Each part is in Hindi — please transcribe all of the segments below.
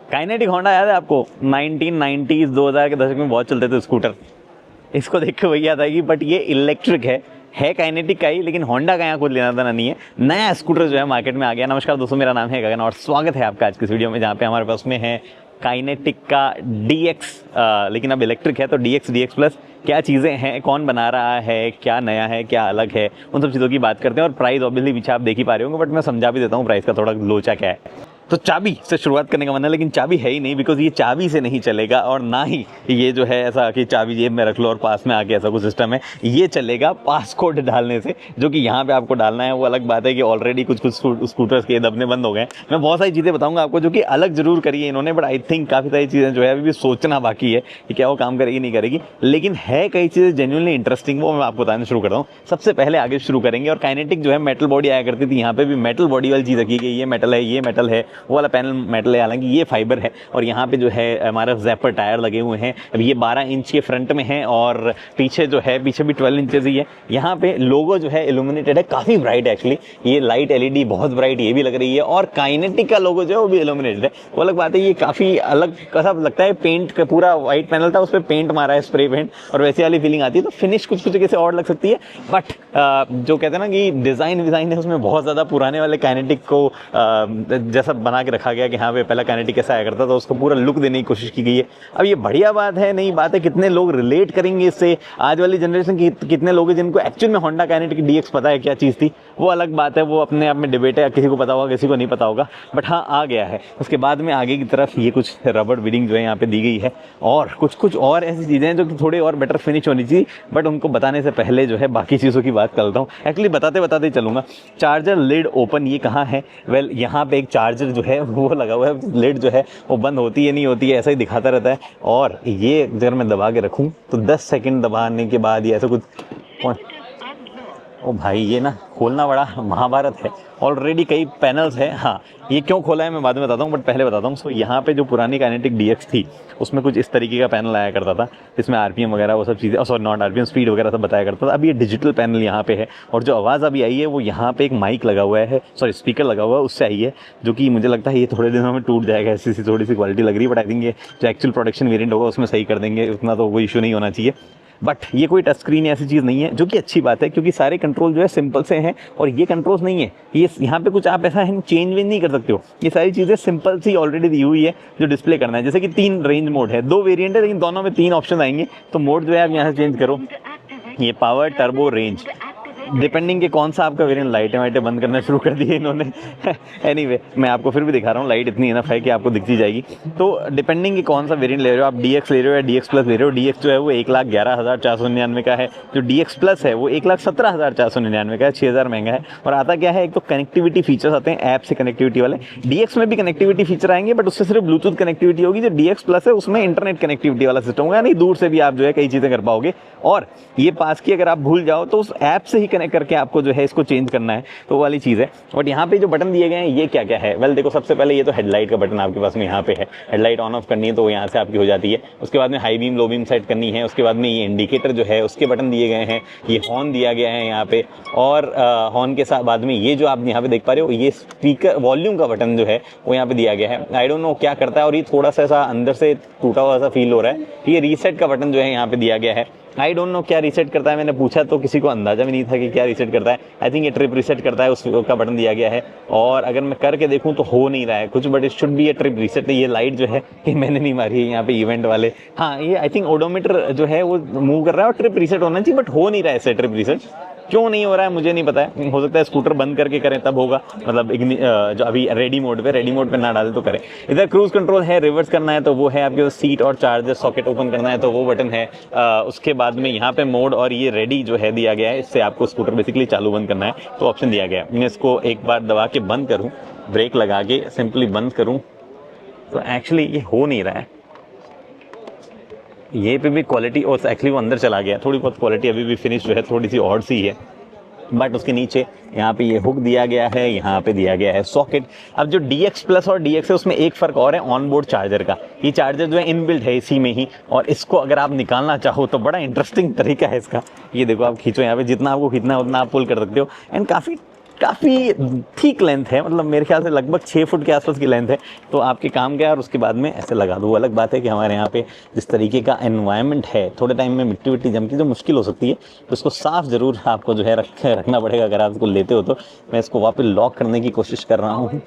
काइनेटिक होंडा याद है आपको? 1990s 2000 के दशक में बहुत चलते थे स्कूटर। इसको देख के वही याद आएगी, बट ये इलेक्ट्रिक है काइनेटिक का ही, लेकिन होंडा का यहाँ कुछ लेना देना नहीं है। नया स्कूटर जो है मार्केट में आ गया। नमस्कार दोस्तों, मेरा नाम है गगन और स्वागत है आपका आज की इस वीडियो में, जहाँ पे हमारे पास में है काइनेटिक का DX, लेकिन अब इलेक्ट्रिक है। तो DX प्लस क्या चीज़ें हैं, कौन बना रहा है, क्या नया है, क्या अलग है, उन सब चीज़ों की बात करते हैं। और प्राइस ऑब्वियसली पीछे आप देख ही पा रहे होंगे, बट मैं समझा भी देता हूँ प्राइस का थोड़ा लोचा क्या है। तो चाबी से शुरुआत करने का मन है, लेकिन चाबी है ही नहीं, बिकॉज ये चाबी से नहीं चलेगा। और ना ही ये जो है ऐसा कि चाबी जेब में रख लो और पास में आके ऐसा कुछ सिस्टम है। ये चलेगा पासकोड डालने से, जो कि यहाँ पे आपको डालना है। वो अलग बात है कि ऑलरेडी कुछ स्कूटर्स के दबने बंद हो गए। मैं बहुत सारी चीज़ें बताऊंगा आपको जो कि अलग जरूर करी है इन्होंने, बट आई थिंक काफ़ी सारी चीज़ें जो है अभी भी सोचना बाकी है कि क्या वो काम करेगी नहीं करेगी। लेकिन है कई चीज़ें जेन्युइनली इंटरेस्टिंग, वो मैं आपको बताना शुरू करता हूँ। सबसे पहले आगे शुरू करेंगे। और काइनेटिक जो है मेटल बॉडी आया करती थी, यहाँ पे भी मेटल बॉडी वाली चीज़ रखी गई। ये मेटल है, ये मेटल है, वो वाला पैनल मेटल है, हालांकि ये फाइबर है। और यहाँ पे जो है हमारा जैपर टायर लगे हुए हैं। अब ये 12 इंच के फ्रंट में है और पीछे जो है, पीछे भी 12 इंचेस ही है। यहाँ पे लोगो जो है इल्यूमिनेटेड है, काफी ब्राइट है एक्चुअली। ये लाइट LED बहुत ब्राइट ये भी लग रही है। और काइनेटिक का लोगो जो है वो भी इल्यूमिनेटेड है। वो अलग बात है, ये काफी अलग सा लगता है। पेंट का पूरा व्हाइट पैनल था, उस पर पेंट मारा है, स्प्रे पेंट, और वैसे वाली फीलिंग आती है। तो फिनिश कुछ कुछ कैसे और लग सकती है, बट जो कहते हैं ना कि डिजाइन है उसमें बहुत ज्यादा पुराने वाले काइनेटिक को जैसा बना के रखा गया कि हाँ पहला काइनेटिक कैसा आया करता था, उसको पूरा लुक देने की कोशिश की गई है। अब ये बढ़िया बात है, नई बात है, कितने लोग रिलेट करेंगे इससे। आज वाली जनरेशन की कितने लोग हैं जिनको एक्चुअल में होंडा काइनेटिक DX पता है क्या चीज़ थी, वो अलग बात है। वो अपने आप में डिबेट है, किसी को पता होगा किसी को नहीं पता होगा, बट हाँ आ गया है। उसके बाद में आगे की तरफ ये कुछ रबड़ बीडिंग जो है यहाँ पे दी गई है, और कुछ और ऐसी चीज़ें हैं जो कि थोड़ी और बेटर फिनिश होनी चाहिए। बट उनको बताने से पहले जो है बाकी चीज़ों की बात करता हूँ। एक्चुअली बताते बताते चलूँगा। चार्जर लिड ओपन ये कहाँ है? वेल यहाँ पे एक चार्जर जो है वो लगा हुआ है। लिड जो है वो बंद होती है नहीं होती है ऐसा ही दिखाता रहता है। और ये अगर मैं दबा के रखूं तो 10 सेकंड दबाने के बाद ये ऐसा कुछ, ओ भाई ये ना खोलना बड़ा महाभारत है। ऑलरेडी कई पैनल्स है। हाँ, ये क्यों खोला है मैं बाद में बताता हूँ, बट पहले बताता हूँ। सो यहाँ पे जो पुरानी काइनेटिक DX थी उसमें कुछ इस तरीके का पैनल आया करता था, जिसमें RPM वगैरह वो सब चीज़ें, सॉरी नॉट RPM, स्पीड वगैरह सब बताया करता था। अब ये डिजिटल पैनल यहाँ पे है, और जो आवाज़ अभी आई है वो यहाँ पे एक माइक लगा हुआ है, सॉरी स्पीकर लगा हुआ है, उससे आई है, जो कि मुझे लगता है ये थोड़े दिनों में टूट जाएगा। ऐसी थोड़ी सी क्वालिटी लग रही है, बट आई थिंक ये जो एक्चुअल प्रोडक्शन वेरिएंट होगा उसमें सही कर देंगे, उतना तो कोई इशू नहीं होना चाहिए। बट ये कोई टच स्क्रीन ऐसी चीज़ नहीं है, जो कि अच्छी बात है, क्योंकि सारे कंट्रोल जो है सिंपल से हैं। और ये कंट्रोल्स नहीं है, ये यहाँ पे कुछ आप ऐसा है चेंज वेंज नहीं कर सकते हो। ये सारी चीज़ें सिंपल सी ऑलरेडी दी हुई है जो डिस्प्ले करना है। जैसे कि 3 रेंज मोड है, 2 वेरिएंट है, लेकिन दोनों में 3 ऑप्शन आएंगे। तो मोड जो है आप यहाँ से चेंज करो, ये पावर, टर्बो, रेंज, डिपेंडिंग के कौन सा आपका वेरिएंट। लाइटें वाइटें बंद करना शुरू कर दिए इन्होंने। एनीवे मैं आपको फिर भी दिखा रहा हूँ, लाइट इतनी इनफ है कि आपको दिखती जाएगी। तो डिपेंडिंग के कौन सा वेरिएंट ले रहे हो आप, DX ले रहे हो या DX प्लस ले रहे हो। DX जो है वो 1,11,499 का है, जो DX प्लस है वो 1,17,499 का है, 6,000 महंगा है। और आता क्या है, एक तो कनेक्टिविटी फीचर्स आते हैं, ऐप से कनेक्टिविटी वाले। DX में भी कनेक्टिविटी फीचर आएंगे, बट उससे सिर्फ ब्लूटूथ कनेक्टिविटी होगी। जो DX प्लस है उसमें इंटरनेट कनेक्टिविटी वाला सिस्टम होगा, यानी दूर से भी आप जो है कई चीज़ें कर पाओगे। और ये पास की अगर आप भूल जाओ तो उस ऐप से ही कनेक्ट करके आपको जो है इसको चेंज करना है, तो वो वाली चीज़ है। बट यहाँ पे जो बटन दिए गए हैं ये क्या क्या है? वेल देखो, सबसे पहले ये तो हेडलाइट का बटन आपके पास में यहाँ पे है। हेडलाइट ऑन ऑफ करनी है तो वो यहाँ से आपकी हो जाती है। उसके बाद में high beam low beam set करनी है। उसके बाद में ये इंडिकेटर जो है उसके बटन दिए गए हैं। ये हॉर्न दिया गया है यहाँ पे, और हॉर्न के साथ बाद में ये जो आप यहाँ पे देख पा रहे हो, ये स्पीकर वॉल्यूम का बटन जो है वो यहाँ पे दिया गया है। आई डोंट नो क्या करता है, और ये थोड़ा सा ऐसा अंदर से टूटा हुआ सा फील हो रहा है। ये रीसेट का बटन जो है यहाँ पे दिया गया है। आई डोंट नो क्या रीसेट करता है, मैंने पूछा तो किसी को अंदाजा भी नहीं था कि क्या रीसेट करता है। आई थिंक ये ट्रिप रीसेट करता है, उसका बटन दिया गया है। और अगर मैं करके देखूं तो हो नहीं रहा है कुछ, but it should be A trip reset. ये लाइट जो है ये मैंने नहीं मारी है यहाँ पे इवेंट वाले। हाँ, ये आई थिंक ओडोमीटर जो है वो मूव कर रहा है और ट्रिप रीसेट होना चाहिए, बट हो नहीं रहा है ऐसे ट्रिप रीसेट। क्यों नहीं हो रहा है मुझे नहीं पता है, हो सकता है स्कूटर बंद करके करें तब होगा, मतलब जो अभी रेडी मोड पे ना डाले तो करें। इधर क्रूज कंट्रोल है, रिवर्स करना है तो वो है आपके सीट, और चार्जर सॉकेट ओपन करना है तो वो बटन है। उसके बाद में यहाँ पे मोड और ये रेडी जो है दिया गया है, इससे आपको स्कूटर बेसिकली चालू बंद करना है तो ऑप्शन दिया गया है। मैं इसको एक बार दबा के बंद करूँ, ब्रेक लगा के सिंपली बंद करूँ तो एक्चुअली ये हो नहीं रहा है। ये पे भी क्वालिटी, और एक्चुअली वो अंदर चला गया, थोड़ी बहुत क्वालिटी अभी भी फिनिश जो है थोड़ी सी ऑड सी है। बट उसके नीचे यहाँ पे ये हुक दिया गया है, यहाँ पे दिया गया है सॉकेट। अब जो DX प्लस और DX है उसमें एक फ़र्क और है ऑन बोर्ड चार्जर का। ये चार्जर जो है इनबिल्ट है इसी में ही, और इसको अगर आप निकालना चाहो तो बड़ा इंटरेस्टिंग तरीका है इसका। ये देखो, आप खींचो यहाँ पे, जितना आपको खींचना है उतना आप पुल कर सकते हो, एंड काफ़ी काफ़ी ठीक लेंथ है, मतलब मेरे ख्याल से लगभग 6 फुट के आसपास की लेंथ है। तो आपके काम क्या है, और उसके बाद में ऐसे लगा दो। अलग बात है कि हमारे यहाँ पे जिस तरीके का एनवायरनमेंट है, थोड़े टाइम में मिट्टी विट्टी जम की जो मुश्किल हो सकती है, तो इसको साफ़ ज़रूर आपको जो है रखना पड़ेगा अगर आप इसको लेते हो। तो मैं इसको वापस लॉक करने की कोशिश कर रहा हूँ।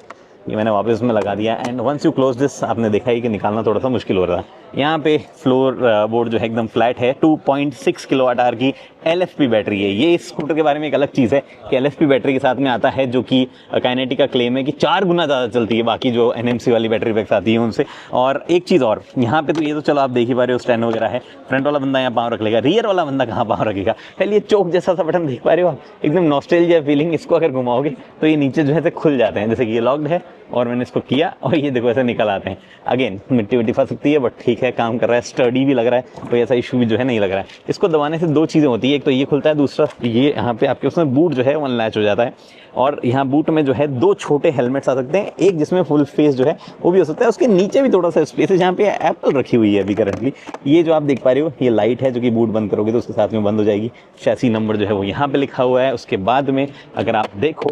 ये मैंने वापस इसमें लगा दिया and once you close this, आपने देखा ही कि निकालना थोड़ा सा मुश्किल हो रहा है। यहाँ पे फ्लोर बोर्ड जो है एकदम फ्लैट है। 2.6 किलोवाट आवर की LFP बैटरी है। ये इस स्कूटर के बारे में एक अलग चीज़ है कि LFP बैटरी के साथ में आता है, जो कि काइनेटिक का क्लेम है कि 4 गुना ज़्यादा चलती है बाकी जो NMC वाली बैटरी पैक्स आती है उनसे। और एक चीज़ और, यहाँ पे तो ये तो चलो आप देख ही पा रहे हो, स्टैंड वगैरह है। फ्रंट वाला बंदा यहाँ पाँव रख लेगा, रियर वाला बंदा कहाँ पाँव रखेगा। पहले ये चौक जैसा सा बटन देख पा रहे हो आप, एकदम नॉस्टैल्जिया फीलिंग। इसको अगर घुमाओगे तो ये नीचे जो है खुल जाते हैं, जैसे कि ये लॉक्ड है और मैंने इसको किया और ये देखो ऐसे निकल आते हैं। अगेन मिट्टी विट्टी फंस सकती है बट ठीक है, काम कर रहा है, स्टडी भी लग रहा है, कोई ऐसा इशू भी जो है नहीं लग रहा है। इसको दबाने से 2 चीज़ें होती है, एक तो ये खुलता है, दूसरा ये यहाँ पे आपके उसमें बूट जो है वन लैच हो जाता है। और यहाँ बूट में जो है 2 छोटे हेलमेट्स आ सकते हैं, एक जिसमें फुल फेस जो है वो भी हो सकता है। उसके नीचे भी थोड़ा सा स्पेस है जहाँ पे एप्पल रखी हुई है अभी करंटली। ये जो आप देख पा रहे हो ये लाइट है जो कि बूट बंद करोगे तो उसके साथ में बंद हो जाएगी। शैसी नंबर जो है वो यहाँ पे लिखा हुआ है। उसके बाद में अगर आप देखो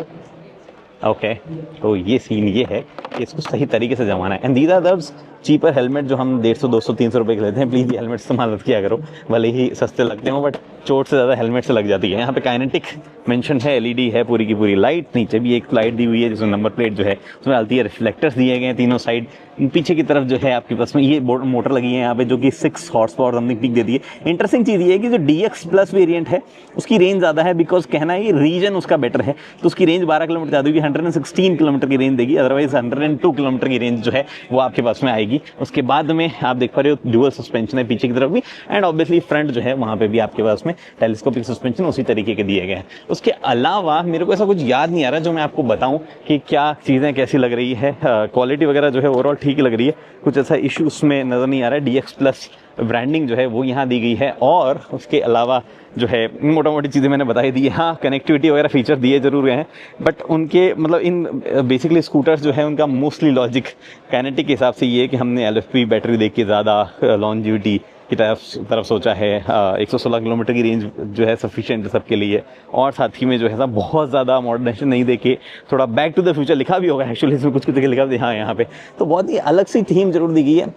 ओके तो ये सीन ये है कि इसको सही तरीके से जमाना है। And these are others cheaper helmet जो हम 150, 200, 300 रुपये के लेते हैं। प्लीज़ ये हेलमेट इस्तेमाल मत किया करो, भले ही सस्ते लगते हो बट चोट से ज़्यादा हेलमेट से लग जाती है। यहाँ पे काइनेटिक मेंशन है, LED है पूरी की पूरी। लाइट नीचे भी एक लाइट दी हुई है जिसमें नंबर प्लेट जो है उसमें डालती है। रिफ्लेक्टर्स दिए गए हैं तीनों साइड। पीछे की तरफ जो है आपके पास में ये मोटर लगी है यहाँ पे जो कि 6 हॉर्स पावर समथिंग पीक देती है। इंटरेस्टिंग चीज़ ये है कि जो DX प्लस वेरिएंट है उसकी रेंज ज़्यादा है, बिकॉज कहना है ये रीजन उसका बेटर है, तो उसकी रेंज 12 किलोमीटर ज़्यादा होगी, 116 किलोमीटर की रेंज देगी। अदरवाइज 102 किलोमीटर की रेंज जो है वो आपके पास में आएगी। उसके बाद में आप देख पा रहे हो ड्यूअल सस्पेंशन है पीछे की तरफ भी, एंड ऑब्वियसली फ्रंट जो है वहाँ पे भी आपके पास में टेलीस्कोपिक सस्पेंशन उसी तरीके के दिए गए हैं। उसके अलावा मेरे को ऐसा कुछ याद नहीं आ रहा जो मैं आपको बताऊं कि क्या चीज़ें कैसी लग रही है। क्वालिटी वगैरह जो है ओवरऑल ठीक ही लग रही है, कुछ ऐसा इशू उसमें नज़र नहीं आ रहा है। DX प्लस ब्रांडिंग जो है वो यहाँ दी गई है। और उसके अलावा जो है मोटा मोटी चीज़ें मैंने बताई दी है। हाँ, कनेक्टिविटी वगैरह फीचर दिए जरूर गए हैं बट उनके मतलब इन बेसिकली स्कूटर्स जो है उनका मोस्टली लॉजिक काइनेटिक के हिसाब से ये है कि हमने LFP बैटरी देख के ज़्यादा लॉन्जिविटी की तरफ सोचा है। 116 किलोमीटर की रेंज जो है सफिशिएंट है सबके लिए। और साथ ही में जो है बहुत ज़्यादा मॉडर्नाइजेशन नहीं देके थोड़ा बैक टू द फ्यूचर लिखा भी होगा एक्चुअली इसमें, कुछ लिखा भी हाँ यहाँ पे, तो बहुत ही अलग सी थीम जरूर दी गई है।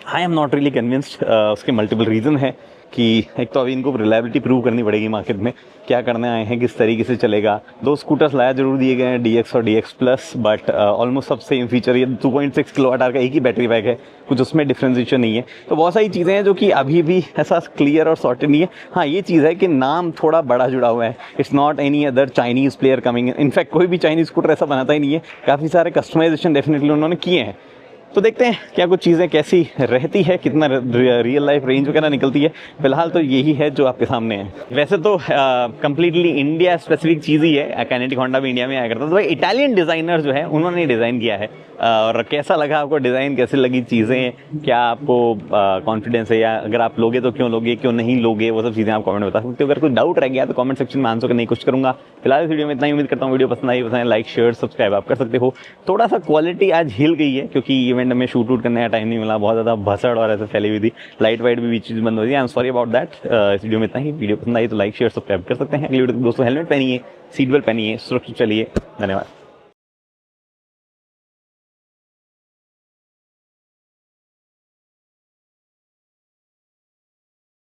I am not really convinced. उसके मल्टीपल रीज़न है कि एक तो अभी इनको रिलायबिलिटी प्रूव करनी पड़ेगी मार्केट में, क्या करने आए हैं, किस तरीके से चलेगा। 2 स्कूटर्स लाया जरूर दिए गए हैं, DX और DX प्लस, बट ऑलमोस्ट सब सेम फीचर। ये 2.6 किलोवाट आवर का एक ही बैटरी पैक है, कुछ उसमें डिफ्रेंशिएशन नहीं है। तो बहुत सारी चीज़ें हैं जो कि अभी भी ऐसा क्लियर और सॉर्टेड नहीं है। हाँ, ये चीज़ है कि नाम थोड़ा बड़ा जुड़ा हुआ है। It's not any other Chinese player coming. In fact कोई भी चाइनीज़ स्कूटर ऐसा बनाता ही नहीं है। काफ़ी सारे कस्टमाइजेशन डेफिनेटली उन्होंने किए हैं। तो देखते हैं क्या कुछ चीज़ें कैसी रहती है, कितना रियल लाइफ रेंज वगैरह निकलती है। फिलहाल तो यही है जो आपके सामने है। वैसे तो कंप्लीटली इंडिया स्पेसिफिक चीज़ ही है। काइनेटिक होंडा भी इंडिया में आया करता था, तो भाई इटालियन डिज़ाइनर जो है उन्होंने डिज़ाइन किया है। और कैसा लगा आपको डिज़ाइन, कैसी लगी चीज़ें, क्या आपको कॉन्फिडेंस है, या अगर आप लोगे तो क्यों लोगे, क्यों नहीं लोगे, वो सब चीज़ें आप कमेंट बता सकते हो। अगर कोई डाउट रह गया तो कमेंट सेक्शन में आंसर करने की कोशिश करूँगा। फिलहाल इस वीडियो में इतना ही। उम्मीद करता हूँ वीडियो पसंद आई। पसंद लाइक शेयर सब्सक्राइब आप कर सकते हो। थोड़ा सा क्वालिटी आज हिल गई है क्योंकि इवेंट में शूट वूट करने का टाइम नहीं मिला, बहुत ज़्यादा भसड़ और ऐसे फैली हुई थी। लाइट वाइट भी बीच बंद हो गई। I am sorry about that. इस वीडियो में इतना ही। वीडियो पसंद आई तो लाइक शेयर सब्सक्राइब कर सकते हैं। अगली वीडियो दोस्तों हेलमेट पहनिए, सीट बेल्ट पहनिए, सुरक्षित चलिए। धन्यवाद।